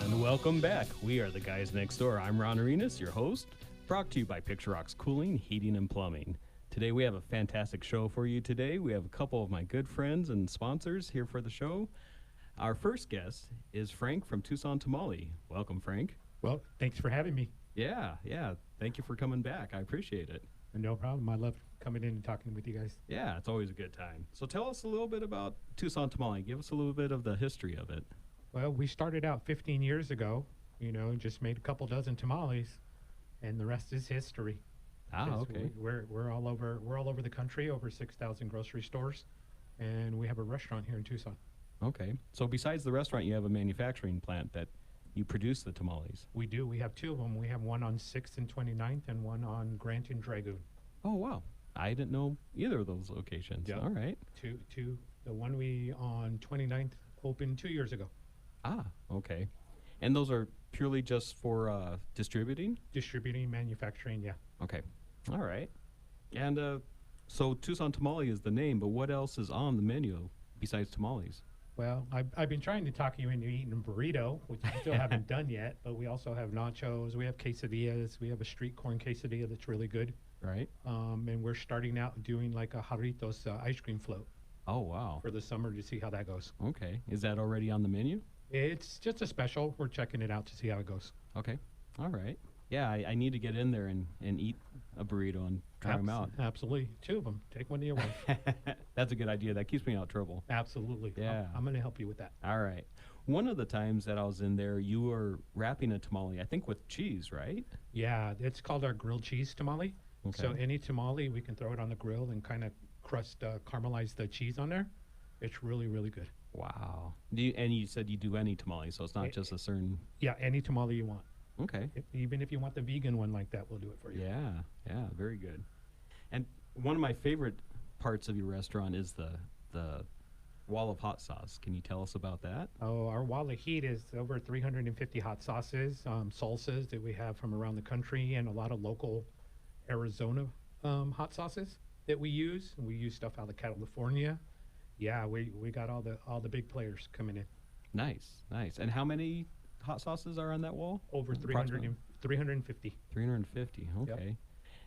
And welcome back. We are the guys next door. I'm Ron Arenas, your host, brought to you by Picture Rocks Cooling, Heating, and Plumbing. Today we have a fantastic show for you today. We have a couple of my good friends and sponsors here for the show. Our first guest is Frank from Tucson Tamale. Welcome, Frank. Well, thanks for having me. Yeah. Thank you for coming back. I appreciate it. No problem. I love coming in and talking with you guys. Yeah, it's always a good time. So tell us a little bit about Tucson Tamale. Give us a little bit of the history of it. Well, we started out 15 years ago, just made a couple dozen tamales, and the rest is history. Ah, 'Cause okay. We're all over the country, over 6,000 grocery stores, and we have a restaurant here in Tucson. Okay. So besides the restaurant, you have a manufacturing plant that you produce the tamales. We do. We have two of them. We have one on 6th and 29th and one on Grant and Dragoon. Oh, wow. I didn't know either of those locations. Yeah. All right. Two. The one we on 29th opened 2 years ago. Ah, okay. And those are purely just for distributing? Distributing, manufacturing, yeah. Okay. All right. And so Tucson Tamale is the name, but what else is on the menu besides tamales? Well, I've been trying to talk you into eating a burrito, which I still haven't done yet, but we also have nachos, we have quesadillas, we have a street corn quesadilla that's really good. Right? And we're starting out doing like a Jarritos ice cream float Oh, wow. for the summer to see how that goes. Okay. Is that already on the menu? It's just a special. We're checking it out to see how it goes. Okay. All right. Yeah, I need to get in there and eat a burrito and try them out. Absolutely. Two of them. Take one to your wife. That's a good idea. That keeps me out of trouble. Absolutely. Yeah. I'm going to help you with that. All right. One of the times that I was in there, you were wrapping a tamale, I think with cheese, right? Yeah, it's called our grilled cheese tamale. Okay. So any tamale, we can throw it on the grill and kind of caramelize the cheese on there. It's really, really good. Wow. And you said you do any tamale, so it's not just a certain. Yeah, any tamale you want. Okay. Even if you want the vegan one like that, we'll do it for you. Yeah, very good. And one of my favorite parts of your restaurant is the wall of hot sauce. Can you tell us about that? Oh, our wall of heat is over 350 hot sauces, salsas that we have from around the country, and a lot of local Arizona hot sauces that we use. We use stuff out of California. Yeah, we got all the big players coming in. Nice. And how many hot sauces are on that wall? Over 350. 350. Okay. Yep.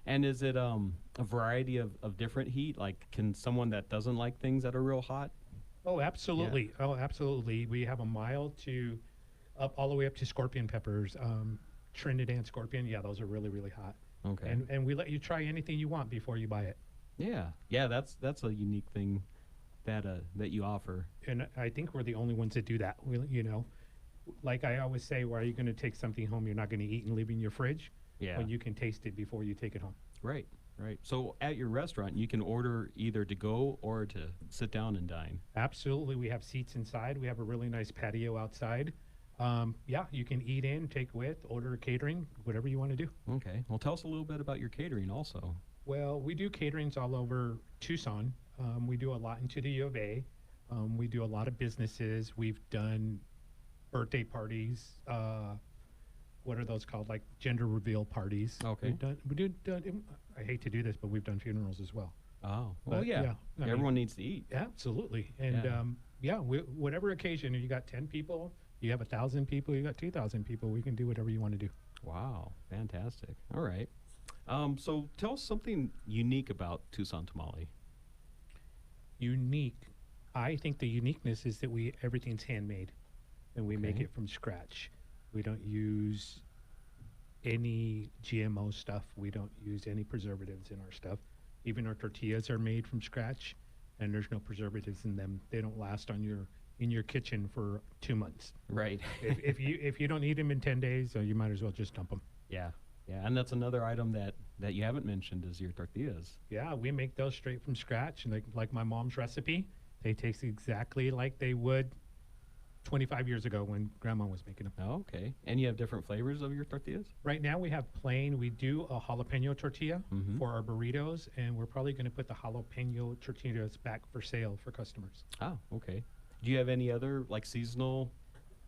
And is it a variety of different heat? Like, can someone that doesn't like things that are real hot? Oh, absolutely. Oh, absolutely. We have a mild to up all the way up to scorpion peppers, Trinidad scorpion. Yeah, those are really, really hot. Okay. And we let you try anything you want before you buy it. Yeah. That's a unique thing that you offer. And I think we're the only ones that do that. Like I always say, why are you going to take something home you're not going to eat and leave in your fridge? Yeah. When you can taste it before you take it home. Right. So at your restaurant, you can order either to go or to sit down and dine. Absolutely. We have seats inside. We have a really nice patio outside. Yeah, you can eat in, take with, order catering, whatever you want to do. Okay. Well, tell us a little bit about your catering also. Well, we do caterings all over Tucson. We do a lot into the U of A. We do a lot of businesses. We've done birthday parties. What are those called? Like gender reveal parties. Okay. I hate to do this, but we've done funerals as well. Oh, well, But, yeah. I mean, Everyone needs to eat. absolutely. And whatever occasion, you got 10 people, you have 1,000 people, you got 2,000 people, we can do whatever you want to do. Wow, fantastic. All right. So tell us something unique about Tucson Tamale. Unique. I think the uniqueness is that everything's handmade and we make Okay. it from scratch. We don't use any GMO stuff. We don't use any preservatives in our stuff. Even our tortillas are made from scratch and there's no preservatives in them. They don't last in your kitchen for 2 months. Right. If you don't eat them in 10 days, you might as well just dump them. Yeah. And that's another item that you haven't mentioned is your tortillas. Yeah, we make those straight from scratch, and like my mom's recipe. They taste exactly like they would 25 years ago when Grandma was making them. Oh, okay. And you have different flavors of your tortillas? Right now we have plain. We do a jalapeno tortilla Mhm. for our burritos, and we're probably going to put the jalapeno tortillas back for sale for customers. Oh, okay. Do you have any other like seasonal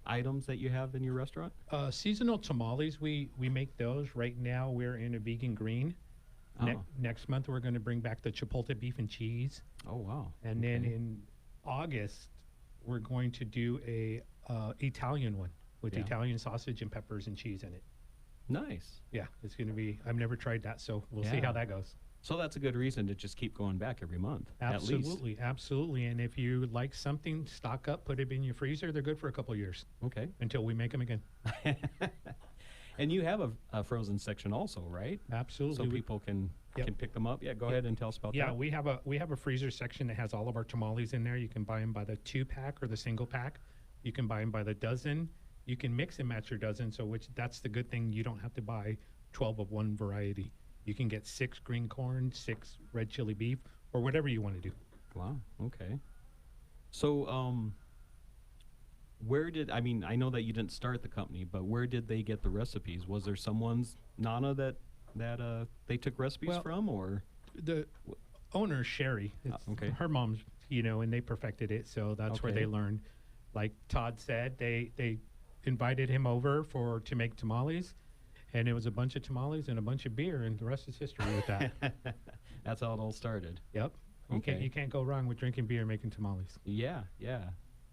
items that you have in your restaurant? Seasonal tamales, we make those. Right now we're in a vegan green. Oh. Next month we're going to bring back the chipotle beef and cheese. Oh, wow. And then Okay. in August, we're going to do a Italian one. with Yeah. Italian sausage and peppers and cheese in it. Nice. Yeah, it's going to be, I've never tried that, so we'll see Yeah. how that goes. So that's a good reason to just keep going back every month. At least. Absolutely, absolutely. And if you like something, stock up, put it in your freezer. They're good for a couple of years Okay. until we make them again. And you have a frozen section also, right? Absolutely. So people can Yep. can pick them up. Yeah, go Yep. ahead and tell us about Yeah, that. we have a freezer section that has all of our tamales in there. You can buy them by the 2-pack or the single pack. You can buy them by the dozen. You can mix and match your dozen. So that's the good thing. You don't have to buy 12 of one variety. You can get 6 green corn, 6 red chili beef, or whatever you want to do. Wow. Okay. So, I know that you didn't start the company, but where did they get the recipes? Was there someone's Nana that they took recipes Well, from, or? The owner, Sherry, okay. her mom's, and they perfected it. So that's where Okay. they learned. Like Todd said, they invited him over to make tamales. And it was a bunch of tamales and a bunch of beer, and the rest is history with that. That's how it all started. Yep. Okay. You can't go wrong with drinking beer and making tamales. Yeah,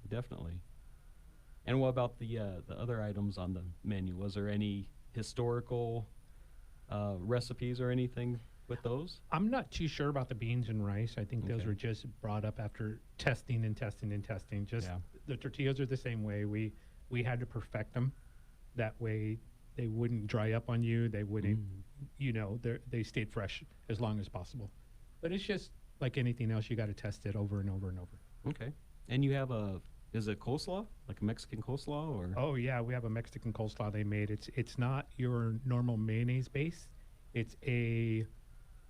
definitely. And what about the other items on the menu? Was there any historical recipes or anything with those? I'm not too sure about the beans and rice. I think those Okay. were just brought up after testing and testing and testing. Just Yeah. the tortillas are the same way. We had to perfect them. That way they wouldn't dry up on you. They wouldn't, they stayed fresh as long as possible. But it's just like anything else. You got to test it over and over and over. Okay. And you have is it coleslaw? Like a Mexican coleslaw, or? Oh yeah, we have a Mexican coleslaw they made. It's not your normal mayonnaise base. It's a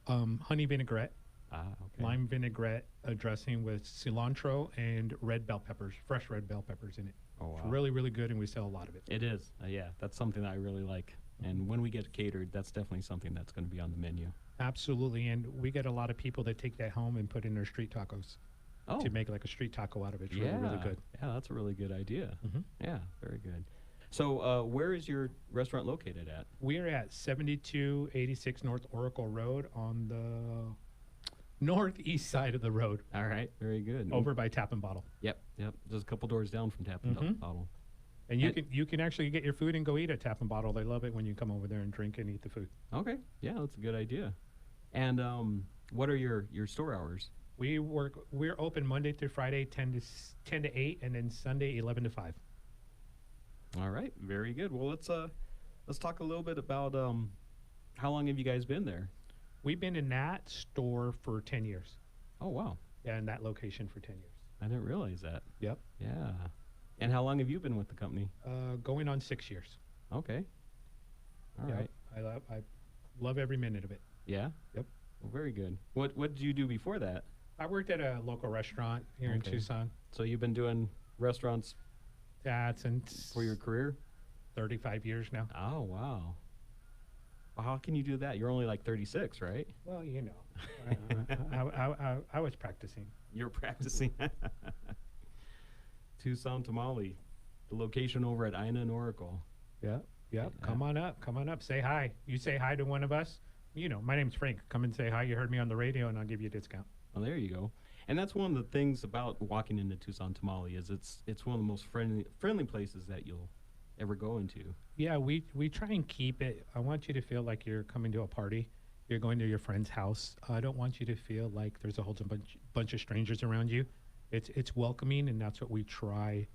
honey vinaigrette, Okay. lime vinaigrette dressing with cilantro and red bell peppers, fresh red bell peppers in it. Oh, wow. It's really, really good, and we sell a lot of it. It is. Yeah, that's something that I really like. And when we get catered, that's definitely something that's going to be on the menu. Absolutely, and we get a lot of people that take that home and put in their street tacos Oh, to make like a street taco out of it. It's yeah. really, really good. Yeah, that's a really good idea. Mhm. Yeah, very good. So, where is your restaurant located at? We're at 7286 North Oracle Road on the northeast side of the road, All right, very good. over by Tap and Bottle. Yep. Just a couple doors down from Tap and Mhm. Bottle. And you And- can actually get your food and go eat at Tap and Bottle. They love it when you come over there and drink and eat the food. Okay, yeah, that's a good idea. And what are your store hours? We're open Monday through Friday 10 to 8, and then Sunday 11 to 5. All right, very good. Well, let's talk a little bit about how long have you guys been there? We've been in that store for 10 years. Oh, wow, Yeah, in that location for 10 years. I didn't realize that. Yep. Yeah. And how long have you been with the company? Going on 6 years. Okay. All right. Yep. I love every minute of it. Yeah. Yep. Well, very good. What did you do before that? I worked at a local restaurant here in Okay. Tucson. So you've been doing restaurants That's since for your career? 35 years now. Oh, wow. Well, how can you do that? You're only like 36, right? Well, I was practicing. You're practicing. Tucson Tamale, the location over at Ina and Oracle. Yep. Yeah. Come on up. Come on up. Say hi. You say hi to one of us. My name's Frank. Come and say hi. You heard me on the radio, and I'll give you a discount. Well, there you go. And that's one of the things about walking into Tucson Tamale is it's one of the most friendly places that you'll ever go into. Yeah, we try and keep it. I want you to feel like you're coming to a party. You're going to your friend's house. I don't want you to feel like there's a whole bunch of strangers around you. It's welcoming, and that's what we try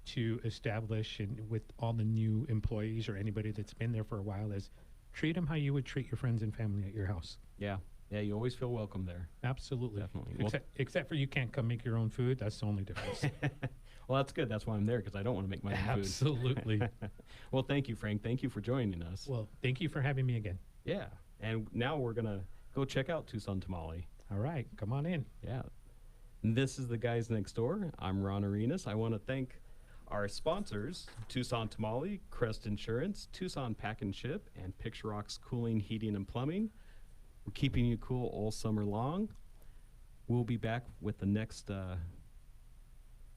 to establish. And with all the new employees or anybody that's been there for a while, is treat them how you would treat your friends and family at your house. Yeah. Yeah, you always feel welcome there. Absolutely. Definitely. Well- Except for you can't come make your own food. That's the only difference. Well, that's good. That's why I'm there, because I don't want to make my own food. Absolutely. Well, thank you, Frank. Thank you for joining us. Well, thank you for having me again. Yeah. And now we're going to go check out Tucson Tamale. All right, come on in. Yeah. This is the Guys Next Door. I'm Ron Arenas. I want to thank our sponsors, Tucson Tamale, Crest Insurance, Tucson Pack and Ship, and Picture Rocks Cooling, Heating, and Plumbing. We're keeping you cool all summer long. We'll be back with the next,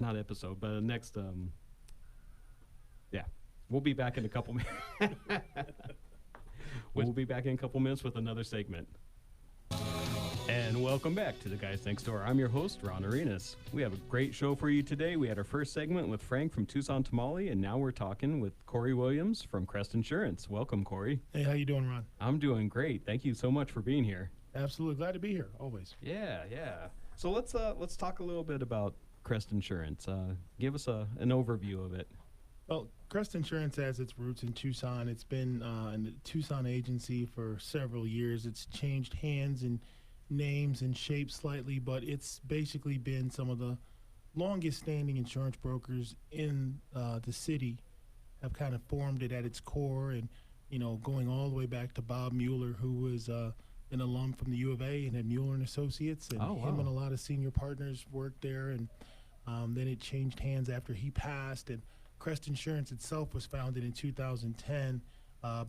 not episode, but the next, we'll be back in a couple minutes. We'll be back in a couple minutes with another segment. And welcome back to the Guys Next Door. I'm your host, Ron Arenas. We have a great show for you today. We had our first segment with Frank from Tucson Tamale, and now we're talking with Corey Williams from Crest Insurance. Welcome, Corey. Hey, how you doing, Ron? I'm doing great. Thank you so much for being here. Absolutely glad to be here, always. Yeah. So let's talk a little bit about Crest Insurance. Give us an overview of it. Well, Crest Insurance has its roots in Tucson. It's been in the Tucson agency for several years. It's changed hands and names and shapes slightly, but it's basically been some of the longest standing insurance brokers in the city have kind of formed it at its core, and going all the way back to Bob Mueller, who was an alum from the U of A and had Mueller and Associates, and him and a lot of senior partners worked there, and then it changed hands after he passed. And Crest Insurance itself was founded in 2010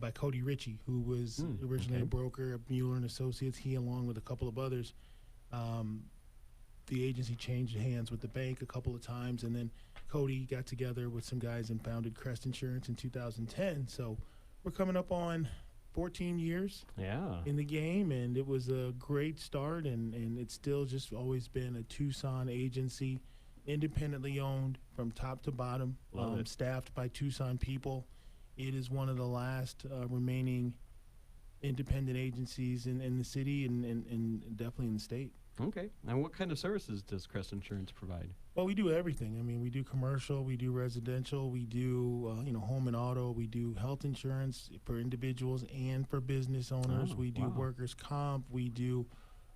by Cody Ritchie, who was originally a broker at Mueller and Associates. He, along with a couple of others, the agency changed hands with the bank a couple of times, and then Cody got together with some guys and founded Crest Insurance in 2010. So we're coming up on 14 years in the game, and it was a great start, and it's still just always been a Tucson agency, independently owned from top to bottom, staffed by Tucson people. It is one of the last remaining independent agencies in the city and definitely in the state. Okay. And what kind of services does Crest Insurance provide? Well, we do everything. I mean, we do commercial, we do residential, we do home and auto, we do health insurance for individuals and for business owners. We do workers' comp, we do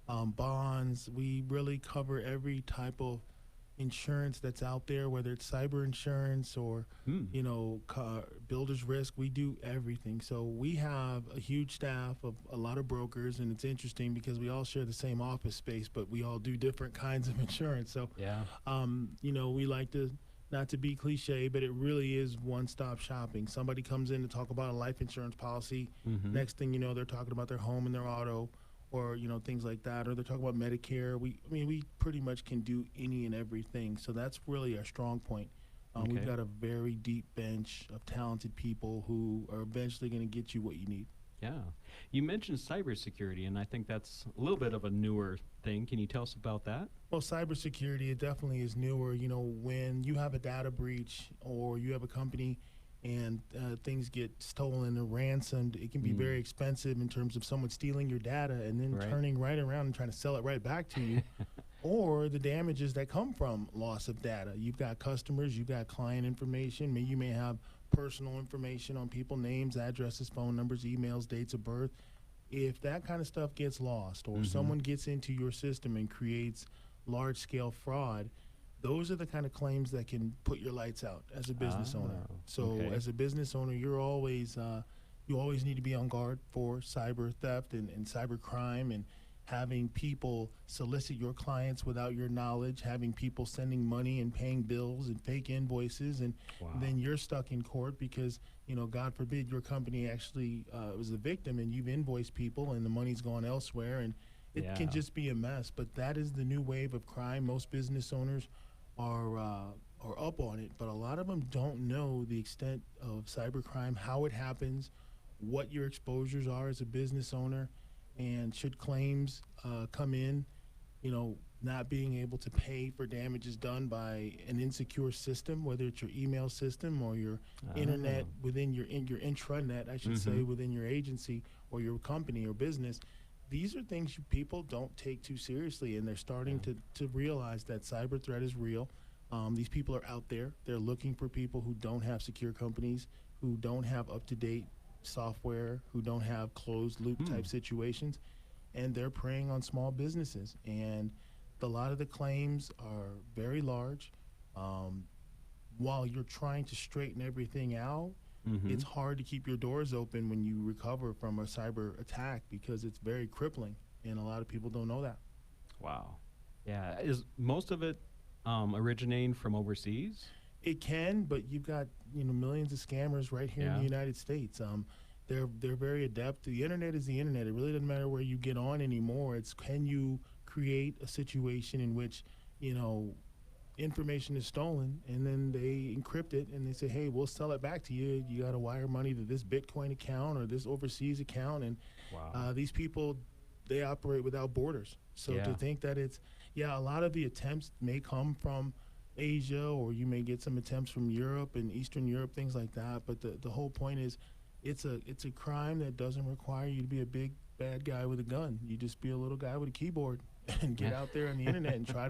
bonds. We really cover every type of insurance that's out there, whether it's cyber insurance or builder's risk. We do everything. So we have a huge staff of a lot of brokers, and it's interesting because we all share the same office space, but we all do different kinds of insurance. So we like to, not to be cliche, but it really is one-stop shopping. Somebody comes in to talk about a life insurance policy. Next thing you know, they're talking about their home and their auto, or things like that, or they're talking about Medicare. We pretty much can do any and everything. So that's really our strong point. We've got a very deep bench of talented people who are eventually going to get you what you need. Yeah. You mentioned cybersecurity, and I think that's a little bit of a newer thing. Can you tell us about that? Well, cybersecurity, it definitely is newer. When you have a data breach or you have a company and things get stolen or ransomed, it can be very expensive in terms of someone stealing your data and then turning right around and trying to sell it right back to you, or the damages that come from loss of data. You've got customers, you've got client information, you may have personal information on people, names, addresses, phone numbers, emails, dates of birth. If that kind of stuff gets lost, or someone gets into your system and creates large-scale fraud, those are the kind of claims that can put your lights out as a business owner. So as a business owner, you're always you always need to be on guard for cyber theft and cyber crime, and having people solicit your clients without your knowledge, having people sending money and paying bills and fake invoices, and then you're stuck in court because, God forbid, your company actually was the victim and you've invoiced people and the money's gone elsewhere, and it can just be a mess. But that is the new wave of crime. Most business owners are up on it, but a lot of them don't know the extent of cybercrime, how it happens, what your exposures are as a business owner, and should claims come in, not being able to pay for damages done by an insecure system, whether it's your email system or your internet within your intranet, I should say, within your agency or your company or business. These are things people don't take too seriously, and they're starting to realize that cyber threat is real. These people are out there. They're looking for people who don't have secure companies, who don't have up-to-date software, who don't have closed-loop type situations, and they're preying on small businesses. And a lot of the claims are very large. While you're trying to straighten everything out, it's hard to keep your doors open when you recover from a cyber attack because it's very crippling, and a lot of people don't know that. Wow. Yeah. Is most of it originating from overseas? It can, but you've got millions of scammers right here in the United States. They're very adept. The internet is the internet. It really doesn't matter where you get on anymore. It's, can you create a situation in which information is stolen, and then they encrypt it and they say, hey, we'll sell it back to you. You got to wire money to this Bitcoin account or this overseas account. And these people, they operate without borders. So Yeah. to think that it's, yeah, a lot of the attempts may come from Asia, or you may get some attempts from Europe and Eastern Europe, things like that. But the whole point is, it's a crime that doesn't require you to be a big bad guy with a gun. You just be a little guy with a keyboard and get out there on the internet and try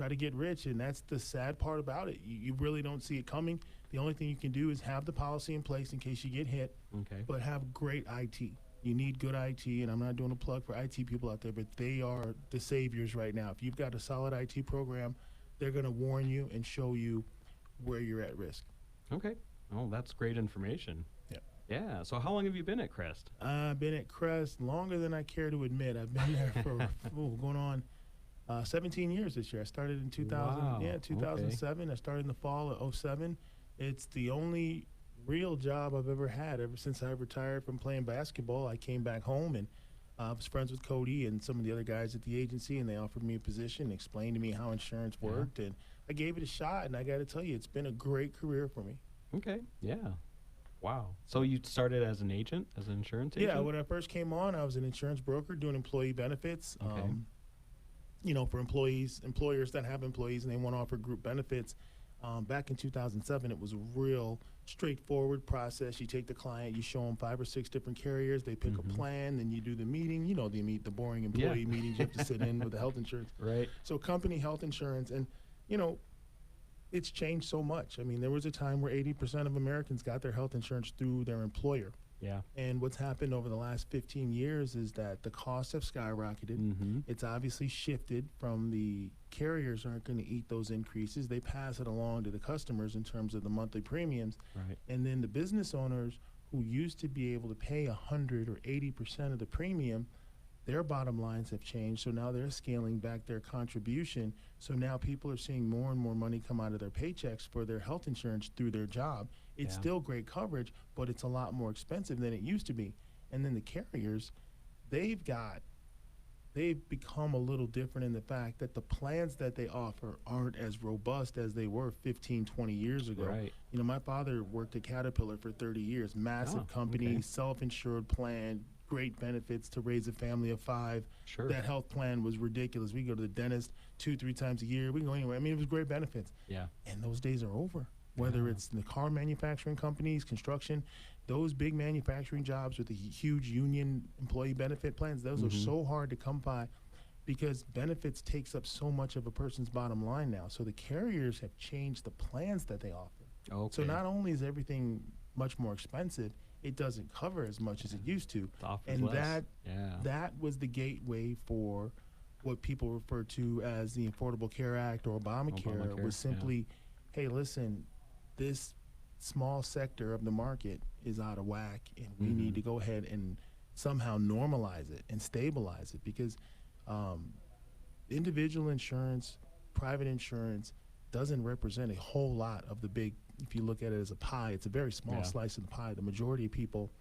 to get rich. And that's the sad part about it. You really don't see it coming. The only thing you can do is have the policy in place in case you get hit, Okay. but have great IT. You need good IT, and I'm not doing a plug for IT people out there, but they are the saviors right now. If you've got a solid IT program, they're going to warn you and show you where you're at risk. Okay. Oh, that's great information. Yeah. Yeah. So how long have you been at Crest? I've been at Crest longer than I care to admit. I've been there for going on 17 years this year. I started in 2000. Wow, Yeah, 2007. I started in the fall of '07. It's the only real job I've ever had. Ever since I retired from playing basketball, I came back home, and I was friends with Cody and some of the other guys at the agency, and they offered me a position, explained to me how insurance Yeah. worked, and I gave it a shot. And I got to tell you, it's been a great career for me. Okay. Yeah. Wow. So you started as an agent, as an insurance agent? Yeah, when I first came on, I was an insurance broker doing employee benefits. Okay. For employers that have employees and they want to offer group benefits. Back in 2007, it was a real straightforward process. You take the client, you show them 5 or 6 different carriers, they pick a plan, then you do the meeting. You know, they meet the boring employee meetings you have to sit in with the health insurance. Right. So company health insurance, and it's changed so much. I mean, there was a time where 80% of Americans got their health insurance through their employer. Yeah. And what's happened over the last 15 years is that the costs have skyrocketed. Mm-hmm. It's obviously shifted from the carriers aren't going to eat those increases. They pass it along to the customers in terms of the monthly premiums. Right. And then the business owners who used to be able to pay 100 or 80% of the premium, their bottom lines have changed. So now they're scaling back their contribution. So now people are seeing more and more money come out of their paychecks for their health insurance through their job. It's Yeah. still great coverage, but it's a lot more expensive than it used to be. And then the carriers, they've become a little different in the fact that the plans that they offer aren't as robust as they were 15, 20 years ago. Right. My father worked at Caterpillar for 30 years, massive Oh, company, okay. self-insured plan, great benefits to raise a family of 5. Sure. That health plan was ridiculous. We go to the dentist 2-3 times a year. We can go anywhere. I mean, it was great benefits. Yeah. And those days are over. Whether Yeah. it's the car manufacturing companies, construction, those big manufacturing jobs with the huge union employee benefit plans, those are so hard to come by because benefits takes up so much of a person's bottom line now. So the carriers have changed the plans that they offer. Okay. So not only is everything much more expensive, it doesn't cover as much as it used to. It offers And less. Yeah. that was the gateway for what people refer to as the Affordable Care Act or Obamacare, Obamacare, was simply, hey, listen, this small sector of the market is out of whack, and we need to go ahead and somehow normalize it and stabilize it because individual insurance, private insurance doesn't represent a whole lot of the big, if you look at it as a pie, it's a very small Yeah. slice of the pie. The majority of people,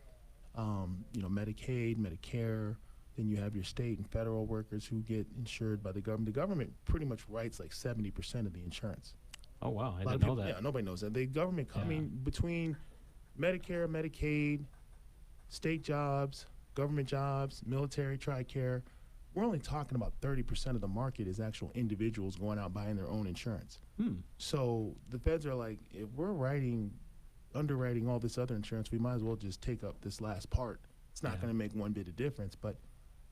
Medicaid, Medicare, then you have your state and federal workers who get insured by the government. The government pretty much writes like 70% of the insurance. Oh, wow. I A lot of didn't know people- that. Yeah, nobody knows that. The government, I Yeah. mean, between Medicare, Medicaid, state jobs, government jobs, military, TRICARE, we're only talking about 30% of the market is actual individuals going out buying their own insurance. So the feds are like, if we're underwriting all this other insurance, we might as well just take up this last part. It's not Yeah. going to make one bit of difference, but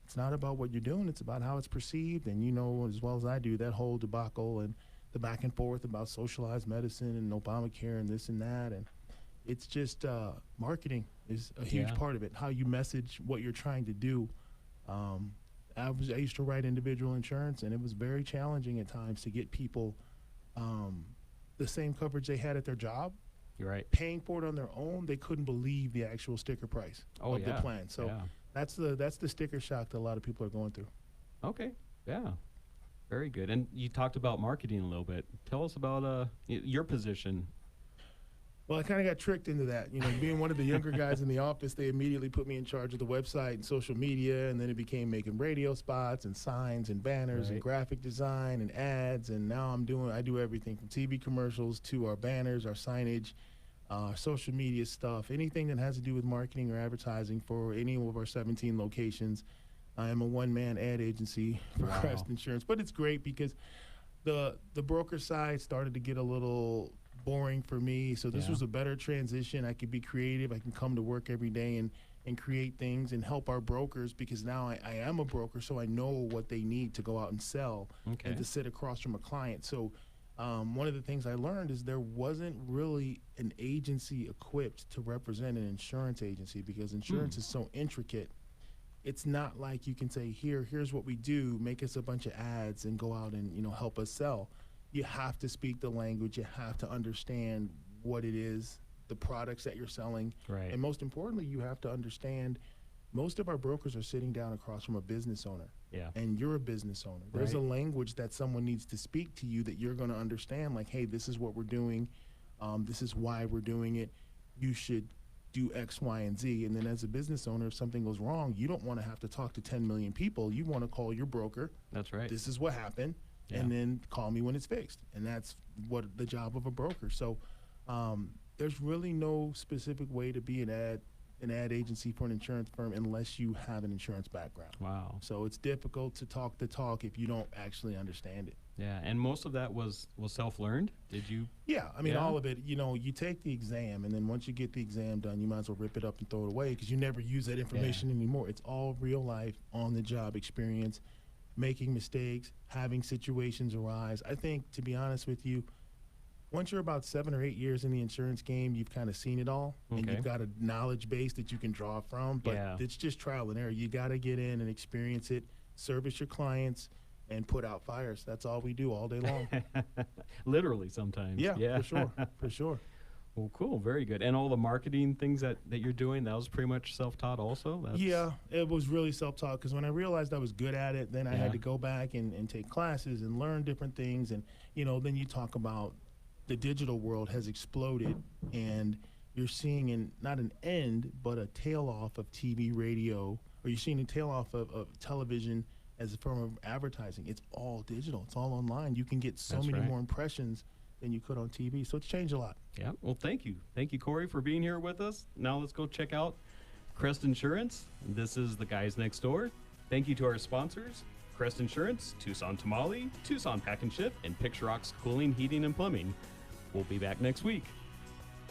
it's not about what you're doing. It's about how it's perceived. And you know as well as I do that whole debacle and the back and forth about socialized medicine and Obamacare and this and that. And it's just marketing is a huge Yeah. part of it. How you message what you're trying to do. I used to write individual insurance, and it was very challenging at times to get people the same coverage they had at their job, You're right. paying for it on their own. They couldn't believe the actual sticker price Oh, of yeah. the plan. So Yeah. that's the sticker shock that a lot of people are going through. Okay. Yeah. Very good. And you talked about marketing a little bit. Tell us about your position. Well, I kind of got tricked into that. Being one of the younger guys in the office, they immediately put me in charge of the website and social media, and then it became making radio spots and signs and banners and Right. graphic design and ads. And now I do everything from TV commercials to our banners, our signage, social media stuff, anything that has to do with marketing or advertising for any of our 17 locations. I am a one-man ad agency for Wow. Crest Insurance, but it's great because the broker side started to get a little boring for me. So this Yeah. was a better transition. I could be creative. I can come to work every day and create things and help our brokers, because now I am a broker, so I know what they need to go out and sell Okay. and to sit across from a client. So one of the things I learned is there wasn't really an agency equipped to represent an insurance agency, because insurance is so intricate. It's not like you can say, here's what we do, make us a bunch of ads and go out and, help us sell. You have to speak the language. You have to understand what it is, the products that you're selling. Right. And most importantly, you have to understand most of our brokers are sitting down across from a business owner. Yeah. And you're a business owner. There's Right. a language that someone needs to speak to you that you're going to understand, like, hey, this is what we're doing. This is why we're doing it. You should do X, Y, and Z. And then as a business owner, if something goes wrong, you don't want to have to talk to 10 million people. You want to call your broker. That's right. This is what happened. Yeah. And then call me when it's fixed. And that's what the job of a broker. So there's really no specific way to be an ad agency for an insurance firm unless you have an insurance background. Wow. So it's difficult to talk the talk if you don't actually understand it. Yeah. And most of that was self-learned. Did you? Yeah, I mean, Yeah. all of it, you take the exam, and then once you get the exam done, you might as well rip it up and throw it away because you never use that information anymore. It's all real life, on the job experience, making mistakes, having situations arise. I think, to be honest with you, once you're about 7 or 8 years in the insurance game, you've kind of seen it all, and Okay. you've got a knowledge base that you can draw from, but Yeah. it's just trial and error. You got to get in and experience it, service your clients, and put out fires. That's all we do all day long. Literally sometimes. Yeah, for sure, for sure. Well, cool. Very good. And all the marketing things that you're doing, that was pretty much self-taught also? Yeah, it was really self-taught because when I realized I was good at it, then I Yeah. had to go back and take classes and learn different things. And, then you talk about the digital world has exploded, and you're seeing not an end, but a tail off of TV, radio, or you're seeing a tail off of television as a form of advertising. It's all digital. It's all online. You can get so That's many right. more impressions than you could on TV. So it's changed a lot. Yeah. Well, thank you. Thank you, Corey, for being here with us. Now let's go check out Crest Insurance. This is the guys next door. Thank you to our sponsors, Crest Insurance, Tucson Tamale, Tucson Pack and Ship, and Picture Rocks Cooling, Heating, and Plumbing. We'll be back next week.